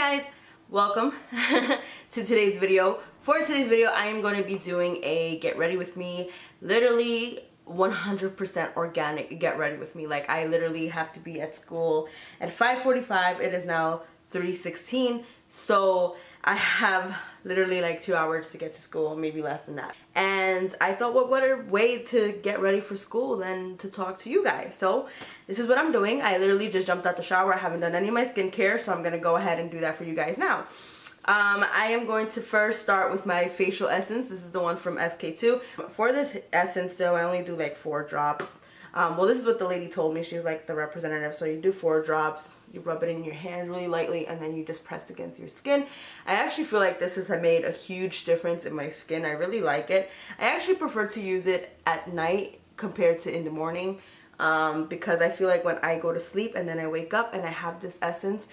Hey guys, welcome to today's video. For today's video, I am going to be doing a get ready with me, literally 100% organic get ready with me. Like, I literally have to be at school at 5:45. It is now 3:16, so I have literally like 2 hours to get to school, maybe less than that. And I thought, what better way to get ready for school than to talk to you guys? So this is what I'm doing. I literally just jumped out the shower. I haven't done any of my skincare, so I'm gonna go ahead and do that for you guys now. I am going to first start with my facial essence. This is the one from SK2. For this essence though, I only do like 4 drops. Well, this is what the lady told me. She's like the representative. So you do 4 drops, you rub it in your hand really lightly, and then you just press against your skin. I actually feel like this has made a huge difference in my skin. I really like it. I actually prefer to use it at night compared to in the morning, because I feel like when I go to sleep and then I wake up and I have this essence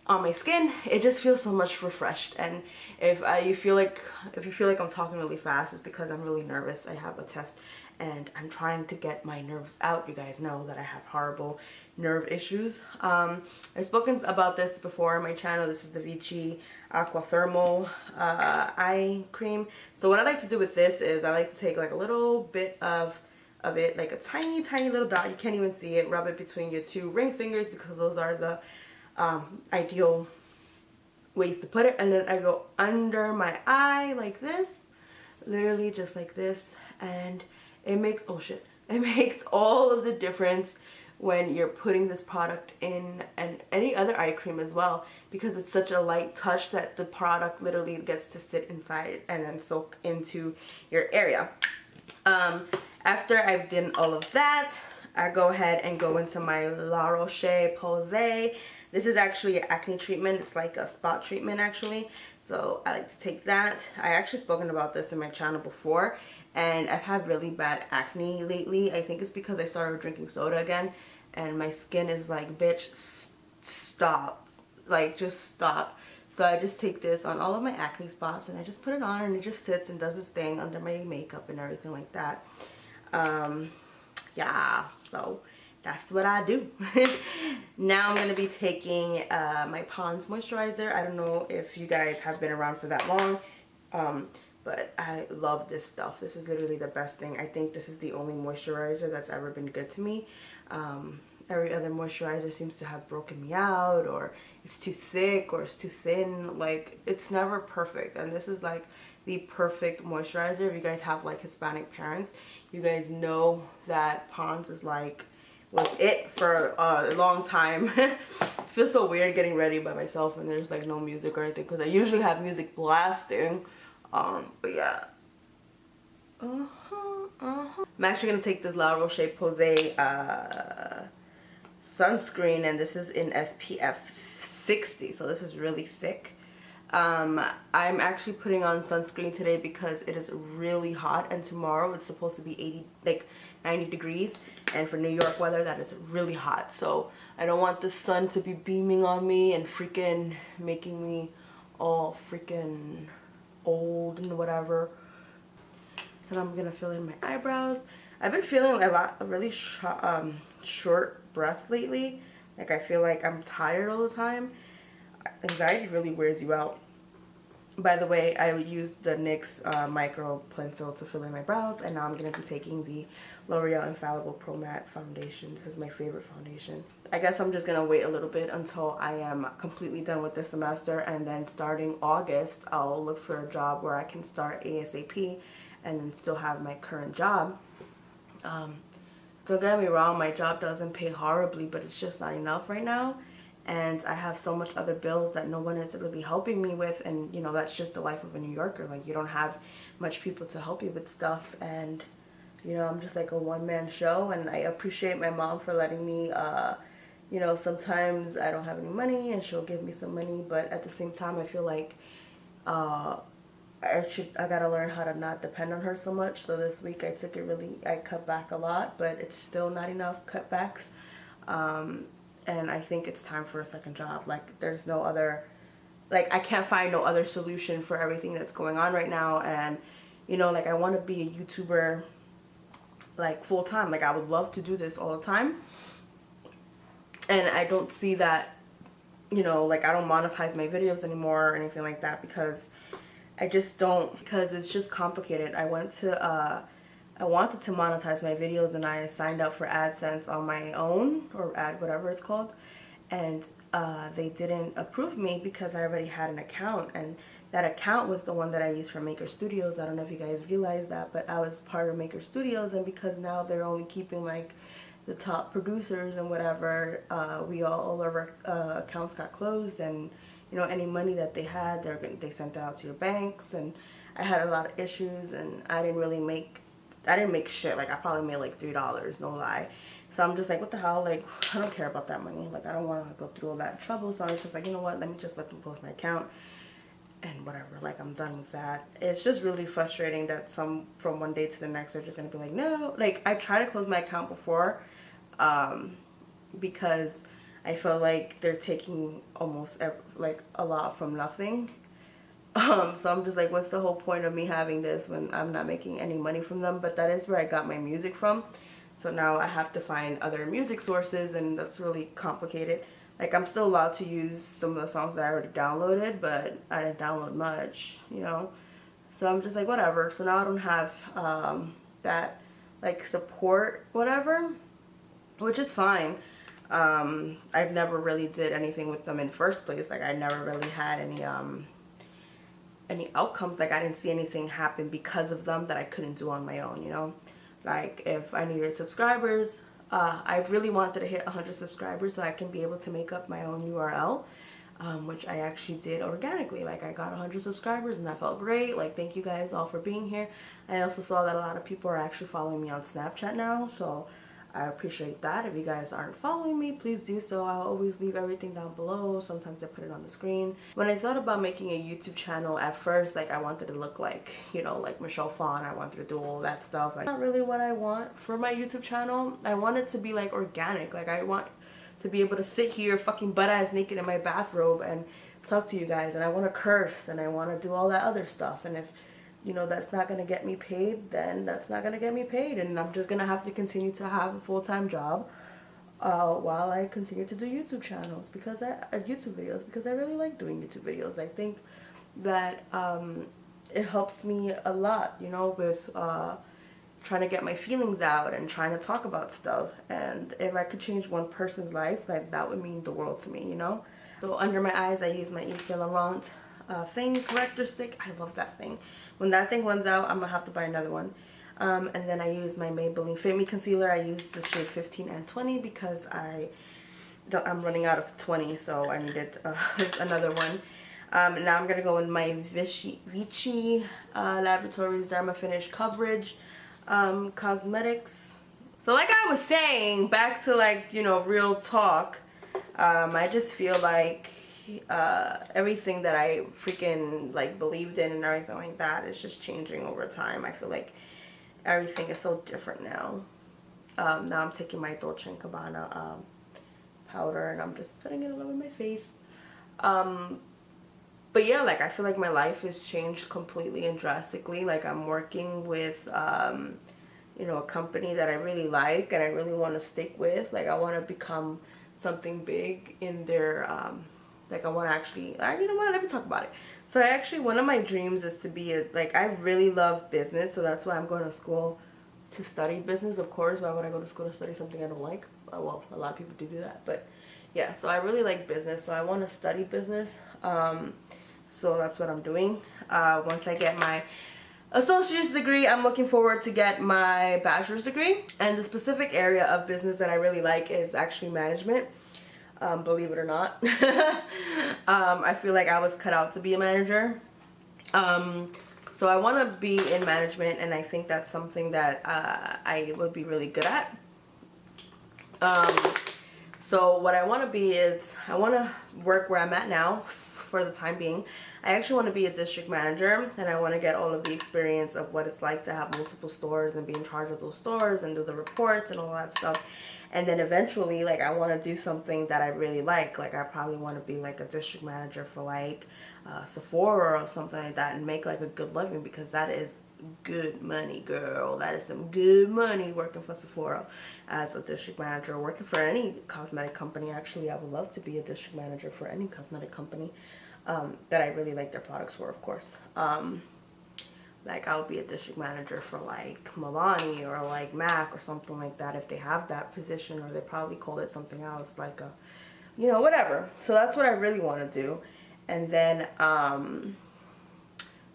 on my skin, it just feels so much refreshed. And if you feel like I'm talking really fast, it's because I'm really nervous. I have a test and I'm trying to get my nerves out. You guys know that I have horrible nerve issues. I've spoken about this before on my channel. This is the Vichy Aqua Thermal eye cream. So what I like to do with this is I like to take like a little bit of it, like a tiny little dot. You can't even see it. Rub it between your 2 ring fingers because those are the ideal ways to put it. And then I go under my eye like this, literally just like this, and it makes, oh shit, it makes all of the difference when you're putting this product in, and any other eye cream as well, because it's such a light touch that the product literally gets to sit inside and then soak into your area. After I've done all of that, I go ahead and go into my La Roche-Posay. This is actually an acne treatment. It's like a spot treatment actually. So I like to take that. I actually spoken about this in my channel before, and I've had really bad acne lately. I think it's because I started drinking soda again, and my skin is like, bitch, stop. Like, just stop. So I just take this on all of my acne spots and I just put it on, and it just sits and does its thing under my makeup and everything like that. Yeah, so that's what I do. Now I'm going to be taking my Pond's moisturizer. I don't know if you guys have been around for that long, but I love this stuff. This is literally the best thing. I think this is the only moisturizer that's ever been good to me. Every other moisturizer seems to have broken me out, or it's too thick, or it's too thin. Like, it's never perfect, and this is like the perfect moisturizer. If you guys have like Hispanic parents, you guys know that Pond's is like, was it for a long time. It feels so weird getting ready by myself and there's like no music or anything, because I usually have music blasting. But yeah. I'm actually gonna take this La Roche-Posay sunscreen, and this is in SPF 60, so this is really thick. I'm actually putting on sunscreen today because it is really hot, and tomorrow it's supposed to be 90 degrees, and for New York weather that is really hot. So I don't want the sun to be beaming on me and freaking making me all freaking old and whatever. So now I'm gonna fill in my eyebrows. I've been feeling a really short breath lately. Like, I feel like I'm tired all the time. Anxiety really wears you out. By the way, I used the NYX micro pencil to fill in my brows, and now I'm going to be taking the L'Oreal Infallible Pro Matte foundation. This is my favorite foundation. I guess I'm just going to wait a little bit until I am completely done with this semester, and then starting August, I'll look for a job where I can start ASAP and then still have my current job. Don't get me wrong, my job doesn't pay horribly, but it's just not enough right now. And I have so much other bills that no one is really helping me with, and you know, that's just the life of a New Yorker. Like, you don't have much people to help you with stuff, and you know, I'm just like a one-man show. And I appreciate my mom for letting me, you know, sometimes I don't have any money and she'll give me some money, but at the same time I feel like I gotta learn how to not depend on her so much. So this week I cut back a lot, but it's still not enough cutbacks. And I think it's time for a second job. Like, there's no other, like, I can't find no other solution for everything that's going on right now. And you know, like, I want to be a YouTuber like full time. Like, I would love to do this all the time, and I don't see that you know, like I don't monetize my videos anymore or anything like that, because I just don't, because it's just complicated. I wanted to monetize my videos, and I signed up for AdSense on my own, or ad whatever it's called, and they didn't approve me because I already had an account, and that account was the one that I used for Maker Studios. I don't know if you guys realize that, but I was part of Maker Studios, and because now they're only keeping like the top producers and whatever, all of our accounts got closed, and you know, any money that they had, they sent it out to your banks, and I had a lot of issues, and I didn't make shit. Like I probably made like $3, no lie. So I'm just like, what the hell? Like, I don't care about that money. Like, I don't want to go through all that trouble. So I was just like, you know what? Let me just let them close my account and whatever. Like, I'm done with that. It's just really frustrating that from one day to the next, they're just going to be like, no. Like, I tried to close my account before because I feel like they're taking almost like a lot from nothing. So I'm just like, what's the whole point of me having this when I'm not making any money from them? But that is where I got my music from. So now I have to find other music sources, and that's really complicated. Like, I'm still allowed to use some of the songs that I already downloaded, but I didn't download much, you know? So I'm just like, whatever. So now I don't have that, like, support, whatever, which is fine. I've never really did anything with them in the first place. Like, I never really had any outcomes. Like, I didn't see anything happen because of them that I couldn't do on my own, you know? Like, if I needed subscribers, I really wanted to hit 100 subscribers so I can be able to make up my own URL, which I actually did organically. Like, I got 100 subscribers, and that felt great. Like, thank you guys all for being here. I also saw that a lot of people are actually following me on Snapchat now, so I appreciate that. If you guys aren't following me, please do so. I'll always leave everything down below. Sometimes I put it on the screen. When I thought about making a YouTube channel at first, like, I wanted to look like, you know, like Michelle Phan. I wanted to do all that stuff. Like, not really what I want for my YouTube channel. I want it to be like organic. Like, I want to be able to sit here fucking butt ass naked in my bathrobe and talk to you guys, and I want to curse, and I want to do all that other stuff. And if, you know, that's not going to get me paid, then that's not going to get me paid, and I'm just going to have to continue to have a full-time job while I continue to do YouTube channels, because YouTube videos, because I really like doing YouTube videos. I think that it helps me a lot, you know, with trying to get my feelings out and trying to talk about stuff. And if I could change one person's life, like, that would mean the world to me, you know. So under my eyes, I use my Yves Saint Laurent thing corrector stick. I love that thing. When that thing runs out, I'm gonna have to buy another one. And then I use my Maybelline Fit Me concealer. I used the shade 15 and 20 because I'm running out of 20, so I needed another one. And now I'm gonna go in my Vichy Laboratories Derma Finish Coverage Cosmetics. So like I was saying, back to, like, you know, real talk. I just feel like everything that I freaking, like, believed in and everything like that is just changing over time. I feel like everything is so different now. Now I'm taking my Dolce & Gabbana powder, and I'm just putting it all over my face. But yeah, like, I feel like my life has changed completely and drastically. Like, I'm working with you know, a company that I really like and I really want to stick with. Like, I want to become something big in their like, I want to actually, you know what, let me talk about it. So I actually, one of my dreams is to be like, I really love business, so that's why I'm going to school to study business. Of course, why would I go to school to study something I don't like? Well, a lot of people do that, but yeah, so I really like business, so I want to study business. So that's what I'm doing. Once I get my associate's degree, I'm looking forward to get my bachelor's degree. And the specific area of business that I really like is actually management. Believe it or not. I feel like I was cut out to be a manager. So I want to be in management, and I think that's something that I would be really good at. So what I want to be is, I want to work where I'm at now for the time being. I actually want to be a district manager, and I want to get all of the experience of what it's like to have multiple stores and be in charge of those stores and do the reports and all that stuff. And then eventually, like, I want to do something that I really like. Like, I probably want to be like a district manager for, like, Sephora or something like that, and make like a good living, because that is good money, girl. That is some good money working for Sephora as a district manager, working for any cosmetic company. Actually, I would love to be a district manager for any cosmetic company that I really like their products for, of course. Like I would be a district manager for like Milani or like MAC or something like that if they have that position, or they probably call it something else, like a, you know, whatever. So that's what I really want to do. And then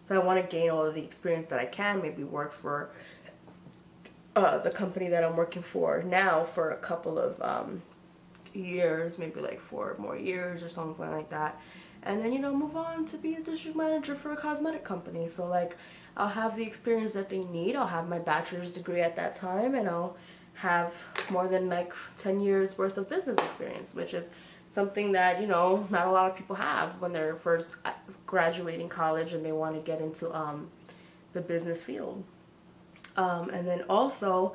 so I want to gain all of the experience that I can, maybe work for the company that I'm working for now for a couple of years, maybe like 4 more years or something like that. And then, you know, move on to be a district manager for a cosmetic company. So like I'll have the experience that they need. I'll have my bachelor's degree at that time, and I'll have more than like 10 years worth of business experience, which is something that, you know, not a lot of people have when they're first graduating college and they want to get into the business field. And then also,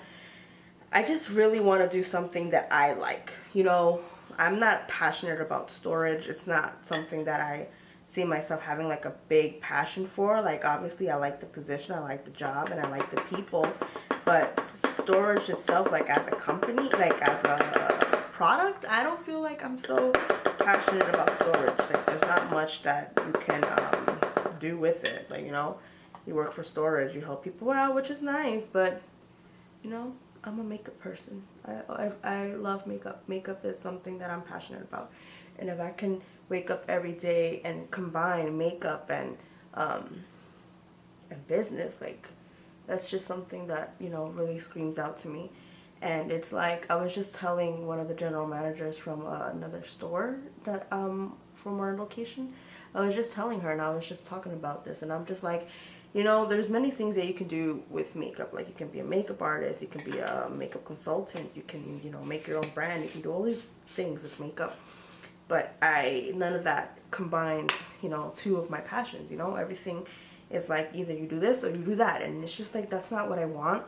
I just really want to do something that I like. You know, I'm not passionate about storage. It's not something that I see myself having like a big passion for. Like obviously I like the position, I like the job, and I like the people, but storage itself, like as a company, like as a product, I don't feel like I'm so passionate about storage. Like there's not much that you can do with it. Like, you know, you work for storage, you help people out, which is nice, but you know, I'm a makeup person. I love makeup. Makeup is something that I'm passionate about, and if I can wake up every day and combine makeup and business, like that's just something that, you know, really screams out to me. And it's like I was just telling one of the general managers from another store that from our location, I was just telling her, and I was just talking about this, and I'm just like, you know, there's many things that you can do with makeup. Like you can be a makeup artist, you can be a makeup consultant, you can, you know, make your own brand, you can do all these things with makeup. But none of that combines, you know, 2 of my passions. You know, everything is like either you do this or you do that, and it's just like that's not what I want.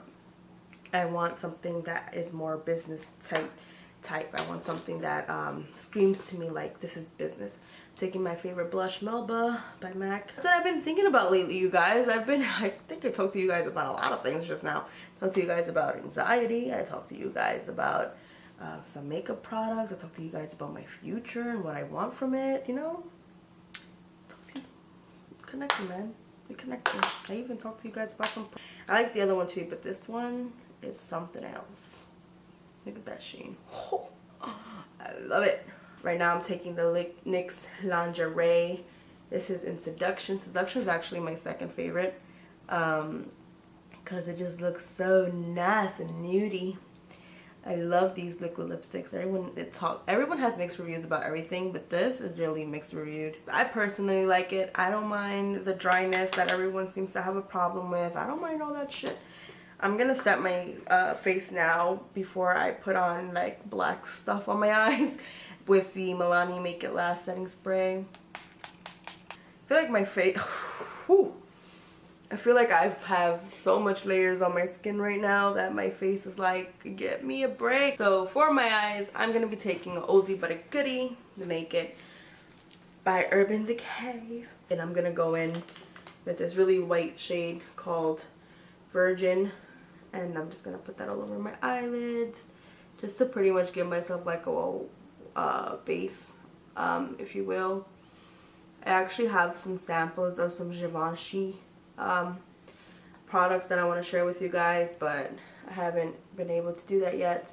I want something that is more business type. I want something that screams to me like this is business. I'm taking my favorite blush, Melba by MAC. That's what I've been thinking about lately, you guys. I think I talked to you guys about a lot of things just now. I talked to you guys about anxiety. I talked to you guys about some makeup products. I talked to you guys about my future and what I want from it, you know. Connecting, man. We connecting. I even talked to you guys about some. I like the other one too, but this one is something else. Look at that sheen. Oh, I love it. Right now I'm taking the NYX Lingerie. This is in Seduction. Seduction is actually my second favorite because it just looks so nice and nudie. I love these liquid lipsticks. Everyone has mixed reviews about everything, but this is really mixed reviewed. I personally like it. I don't mind the dryness that everyone seems to have a problem with. I don't mind all that shit. I'm gonna set my face now before I put on like black stuff on my eyes with the Milani Make It Last setting spray. I feel like my face, whew, I feel like I have so much layers on my skin right now that my face is like, get me a break. So for my eyes, I'm gonna be taking an oldie but a goodie, the Make It by Urban Decay, and I'm gonna go in with this really white shade called Virgin. And I'm just gonna put that all over my eyelids just to pretty much give myself like a base, if you will. I actually have some samples of some Givenchy products that I want to share with you guys, but I haven't been able to do that yet.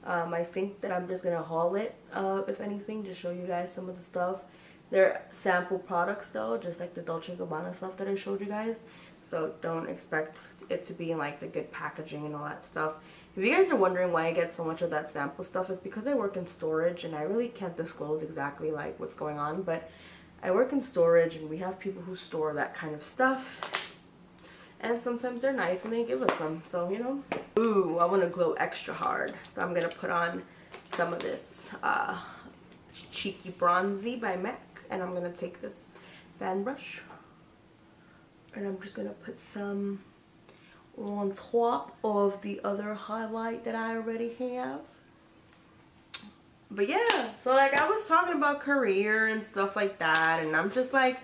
I think that I'm just gonna haul it, if anything, to show you guys some of the stuff. They're sample products though, just like the Dolce & Gabbana stuff that I showed you guys. So don't expect it to be in like the good packaging and all that stuff. If you guys are wondering why I get so much of that sample stuff, it's because I work in storage and I really can't disclose exactly like what's going on, but I work in storage and we have people who store that kind of stuff. And sometimes they're nice and they give us some, so you know. Ooh, I want to glow extra hard. So I'm going to put on some of this Cheeky Bronzy by MAC, and I'm going to take this fan brush and I'm just going to put some on top of the other highlight that I already have. But yeah, so like I was talking about career and stuff like that, and I'm just like,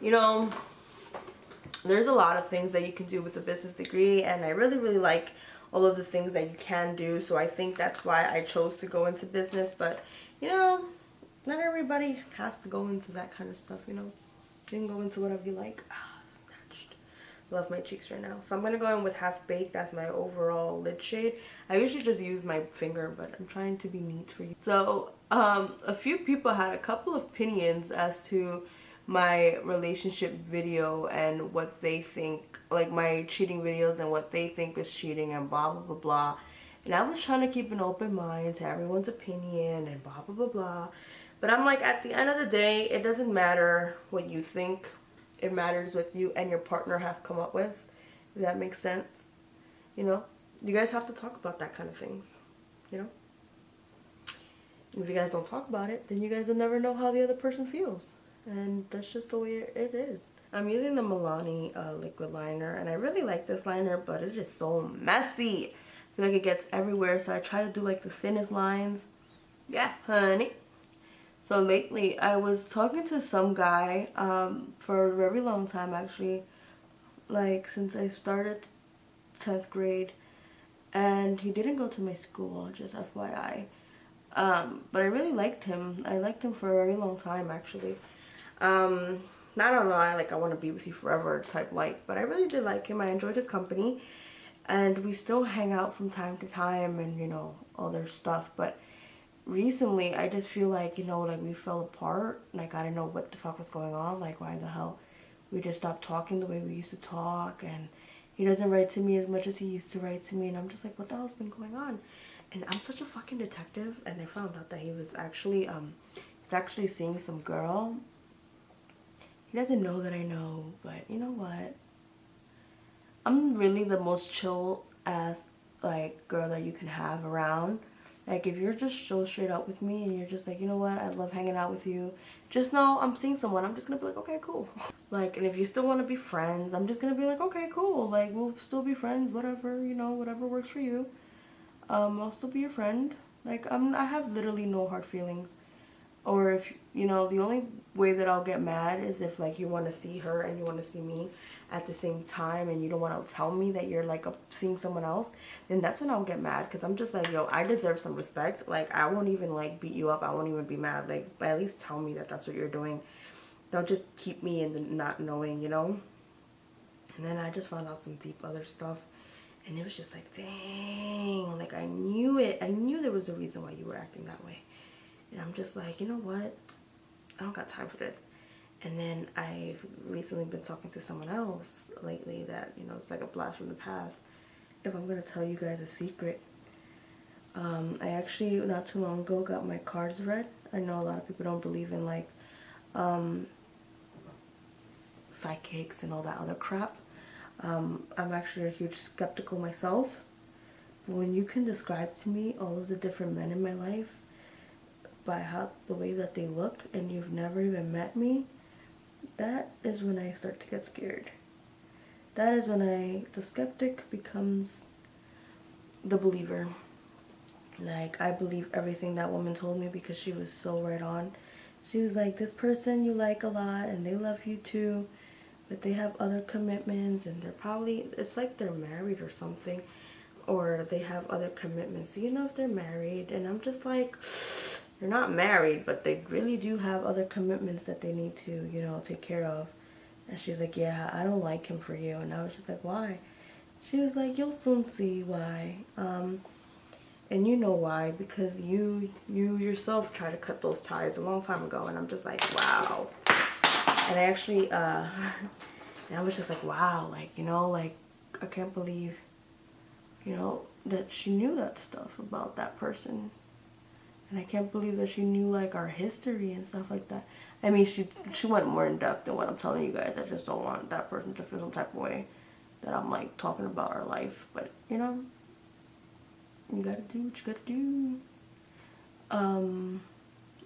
you know, there's a lot of things that you can do with a business degree, and I really like all of the things that you can do. So I think that's why I chose to go into business. But you know, not everybody has to go into that kind of stuff, you know. You can go into whatever you like. Snatched. Love my cheeks right now. So I'm gonna go in with Half Baked as my overall lid shade. I usually just use my finger, but I'm trying to be neat for you. So a few people had a couple of opinions as to my relationship video and what they think, like my cheating videos and what they think is cheating and blah blah blah blah. And I was trying to keep an open mind to everyone's opinion and blah blah blah blah. But I'm like, at the end of the day, it doesn't matter what you think. It matters what you and your partner have come up with. If that makes sense. You know, you guys have to talk about that kind of things. You know, if you guys don't talk about it, then you guys will never know how the other person feels. And that's just the way it is. I'm using the Milani liquid liner, and I really like this liner, but it is so messy. I feel like it gets everywhere, so I try to do like the thinnest lines. Yeah, honey. So lately, I was talking to some guy for a very long time, actually, like since I started 10th grade, and he didn't go to my school, just FYI. But I really liked him. I liked him for a very long time, actually. I don't know, I want to be with you forever type like, but I really did like him. I enjoyed his company, and we still hang out from time to time, and you know, other stuff. But recently I just feel like, you know, like we fell apart. Like I don't know what the fuck was going on. Like why the hell we just stopped talking the way we used to talk, and he doesn't write to me as much as he used to write to me, and I'm just like, what the hell's been going on? And I'm such a fucking detective, and I found out that he was actually he's actually seeing some girl. He doesn't know that I know, but you know what? I'm really the most chill ass like girl that you can have around. Like if you're just so straight up with me and you're just like, you know what, I love hanging out with you, just know I'm seeing someone. I'm just gonna be like, okay, cool. Like, and if you still want to be friends, I'm just gonna be like, okay, cool. Like we'll still be friends, whatever, you know, whatever works for you. I'll still be your friend. Like I have literally no hard feelings. Or if, you know, the only way that I'll get mad is if like you want to see her and you want to see me at the same time, and you don't want to tell me that you're like seeing someone else, then that's when I'll get mad, because I'm just like, yo, I deserve some respect. Like I won't even like beat you up, I won't even be mad, like, but at least tell me that that's what you're doing. Don't just keep me in the not knowing, you know. And then I just found out some deep other stuff, and it was just like, dang, like I knew it. I knew there was a reason why you were acting that way. And I'm just like, you know what, I don't got time for this. And then I've recently been talking to someone else lately that, you know, it's like a blast from the past. If I'm going to tell you guys a secret, I actually not too long ago got my cards read. I know a lot of people don't believe in like psychics and all that other crap. I'm actually a huge skeptical myself. But when you can describe to me all of the different men in my life by the way that they look, and you've never even met me, that is when I start to get scared. That is when the skeptic becomes the believer. Like, I believe everything that woman told me because she was so right on. She was like, this person you like a lot and they love you too, but they have other commitments, and they're probably, it's like they're married or something, or they have other commitments. Do you know if they're married? And I'm just like, they're not married, but they really do have other commitments that they need to, you know, take care of. And she's like, yeah, I don't like him for you. And I was just like, why? She was like, you'll soon see why. And you know why, because you yourself tried to cut those ties a long time ago. And I'm just like, wow. And I actually, and I was just like, wow, like, you know, like, I can't believe, you know, that she knew that stuff about that person. And I can't believe that she knew like our history and stuff like that. I mean, she went more in depth than what I'm telling you guys. I just don't want that person to feel some type of way that I'm like talking about our life. But you know, you gotta do what you gotta do.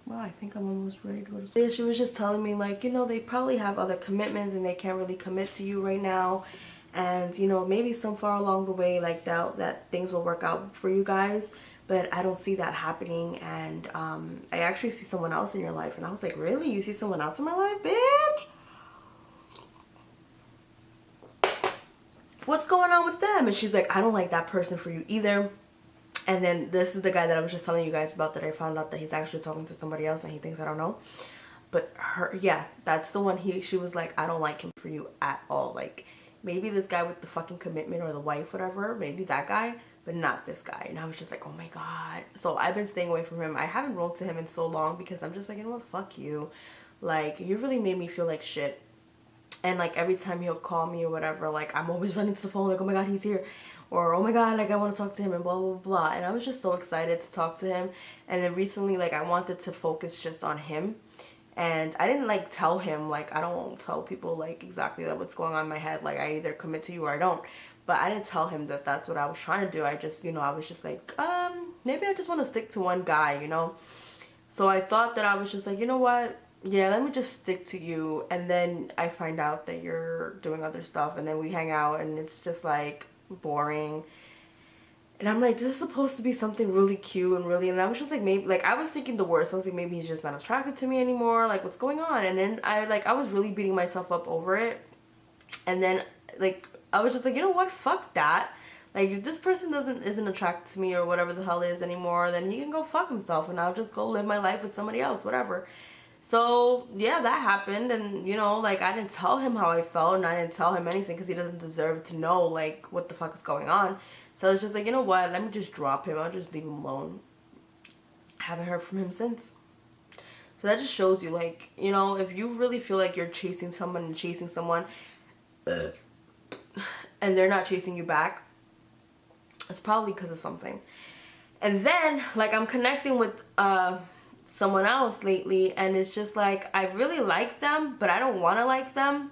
Well, I think I'm almost ready to go to sleep. Yeah, she was just telling me like, you know, they probably have other commitments and they can't really commit to you right now. And you know, maybe some far along the way like that things will work out for you guys. But I don't see that happening, and I actually see someone else in your life. And I was like, really? You see someone else in my life, bitch? what's going on with them? And she's like, I don't like that person for you either. And then this is the guy that I was just telling you guys about, that I found out that he's actually talking to somebody else and he thinks I don't know. But her, yeah, that's the one. She was like, I don't like him for you at all. Like, maybe this guy with the fucking commitment, or the wife, whatever, maybe that guy, but not this guy. And I was just like, oh my god. So I've been staying away from him. I haven't wrote to him in so long because I'm just like, you know what, fuck you. Like, you really made me feel like shit. And like every time he'll call me or whatever, like I'm always running to the phone like, oh my god, he's here, or oh my god, like I want to talk to him, and blah blah blah. And I was just so excited to talk to him. And then recently, like, I wanted to focus just on him, and I didn't like tell him, like, I don't tell people like exactly that what's going on in my head, like I either commit to you or I don't. But I didn't tell him that that's what I was trying to do. I just, you know, I was just like, maybe I just want to stick to one guy, you know. So I thought that I was just like, you know what, yeah, let me just stick to you. And then I find out that you're doing other stuff, and then we hang out and it's just like boring. And I'm like, this is supposed to be something really cute and really, and I was just like, maybe, like, I was thinking the worst. I was like, maybe he's just not attracted to me anymore, like what's going on? And then I was really beating myself up over it. And then like I was just like, you know what, fuck that. Like, if this person isn't attracted to me or whatever the hell is anymore, then he can go fuck himself, and I'll just go live my life with somebody else, whatever. So yeah, that happened. And you know, like, I didn't tell him how I felt, and I didn't tell him anything because he doesn't deserve to know like what the fuck is going on. So I was just like, you know what, let me just drop him. I'll just leave him alone. I haven't heard from him since. So that just shows you, like, you know, if you really feel like you're chasing someone and chasing someone and they're not chasing you back, it's probably because of something. And then, like, I'm connecting with someone else lately, and it's just like, I really like them, but I don't want to like them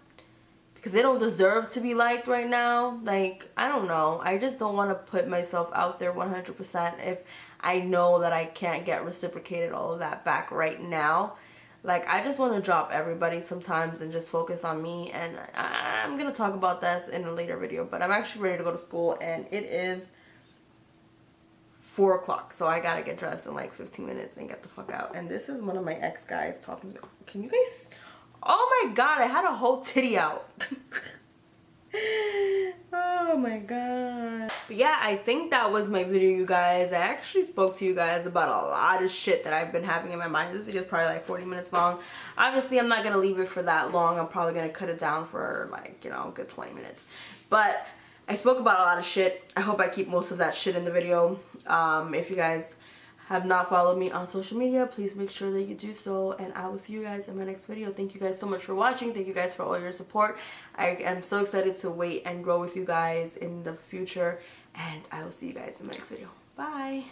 because they don't deserve to be liked right now. Like, I don't know. I just don't want to put myself out there 100% if I know that I can't get reciprocated all of that back right now. Like, I just want to drop everybody sometimes and just focus on me. And I'm going to talk about this in a later video, but I'm actually ready to go to school, and it is 4 o'clock, so I gotta get dressed in like 15 minutes and get the fuck out. And this is one of my ex guys talking to me. Can you guys, oh my god, I had a whole titty out. Oh my god. But yeah, I think that was my video, you guys. I actually spoke to you guys about a lot of shit that I've been having in my mind. This video is probably like 40 minutes long. Obviously, I'm not gonna leave it for that long. I'm probably gonna cut it down for like, you know, a good 20 minutes. But I spoke about a lot of shit. I hope I keep most of that shit in the video. If you guys have not followed me on social media, please make sure that you do so, and I will see you guys in my next video. Thank you guys so much for watching. Thank you guys for all your support. I am so excited to wait and grow with you guys in the future, and I will see you guys in my next video. Bye.